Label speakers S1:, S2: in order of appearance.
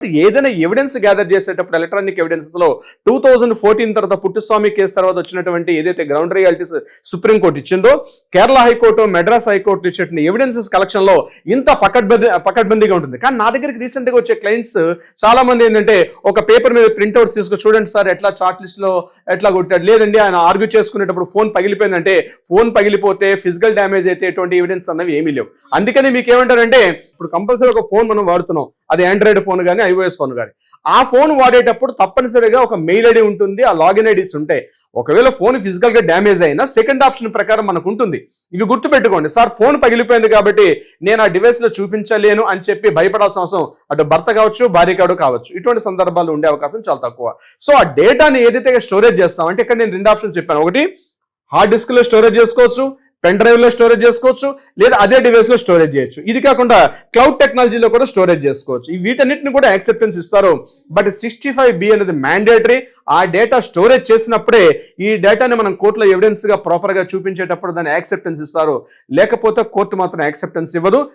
S1: ఏదైనా evidence gather చేసేటప్పుడు electronic evidences లో 2014 తర్వాత పుట్టుస్వామి కేసు తర్వాత వచ్చినటువంటి ఏదైతే గ్రౌండ్ రియాలిటీస్ సుప్రీంకోర్టు ఇచ్చిందో, కేరళ హైకోర్టు, మెడ్రాస్ హైకోర్టు ఇచ్చిన ఎవిడెన్సెస్ కలెక్షన్ లో ఇంత పకడ్బందీగా ఉంటుంది. కానీ నా దగ్గరికి రీసెంట్ గా వచ్చే క్లయింట్స్ చాలా మంది ఏంటంటే ఒక పేపర్ మీద ప్రింట్అవుట్స్ తీసుకుని, చూడండి సార్ ఎట్లా చార్ట్ లిస్ట్ లో ఎట్లా కొట్టాడు, లేదండి ఆయన ఆర్గ్యూ చేసుకునేటప్పుడు ఫోన్ పగిలిపోయిందంటే, ఫోన్ పగిలిపోతే ఫిజికల్ డ్యామేజ్ అయితే ఎటువంటి ఎవిడెన్స్ అన్నవి ఏమీ లేవు. అందుకని మీకు ఏమంటారంటే, ఇప్పుడు కంపల్సరీ ఒక ఫోన్ మనం వాడుతున్నాం, అది ఆండ్రాయిడ్ ఫోన్ కానీ ఐఓఎస్ ఫోన్ కానీ, ఆ ఫోన్ వాడేటప్పుడు తప్పనిసరిగా ఒక మెయిల్ ఐడి ఉంటుంది, ఆ లాగిన్ ఐడీస్ ఉంటాయి. ఒకవేళ ఫోన్ ఫిజికల్ గా డ్యామేజ్ అయినా సెకండ్ ఆప్షన్ ప్రకారం మనకు ఉంటుంది. ఇవి గుర్తుపెట్టుకోండి. సార్ ఫోన్ పగిలిపోయింది కాబట్టి నేను ఆ డివైస్ లో చూపించలేను అని చెప్పి భయపడాల్సిన అవసరం అటు భర్త కావచ్చు, భార్య కావచ్చు, ఇటువంటి సందర్భాలు ఉండే అవకాశం చాలా తక్కువ. సో ఆ డేటాని ఏదైతే స్టోరేజ్ చేస్తాం అంటే, ఇక్కడ నేను 2 ఆప్షన్స్ చెప్పాను. ఒకటి హార్డ్ డిస్క్ లో స్టోరేజ్ చేసుకోవచ్చు, పెన్ డ్రైవ్ లో స్టోరేజ్ చేసుకోవచ్చు, లేదా అదే డివైస్ లో స్టోరేజ్ చేయొచ్చు. ఇది కాకుండా క్లౌడ్ టెక్నాలజీలో కూడా స్టోరేజ్ చేసుకోవచ్చు. వీటన్నిటిని కూడా యాక్సెప్టెన్స్ ఇస్తారు. బట్ 65B అనేది మ్యాండేటరీ. ఆ డేటా స్టోరేజ్ చేసినప్పుడే ఈ డేటాని మనం కోర్టులో ఎవిడెన్స్ గా ప్రాపర్ గా చూపించేటప్పుడు దాన్ని యాక్సెప్టెన్స్ ఇస్తారు. లేకపోతే కోర్టు మాత్రం యాక్సెప్టెన్స్ ఇవ్వదు.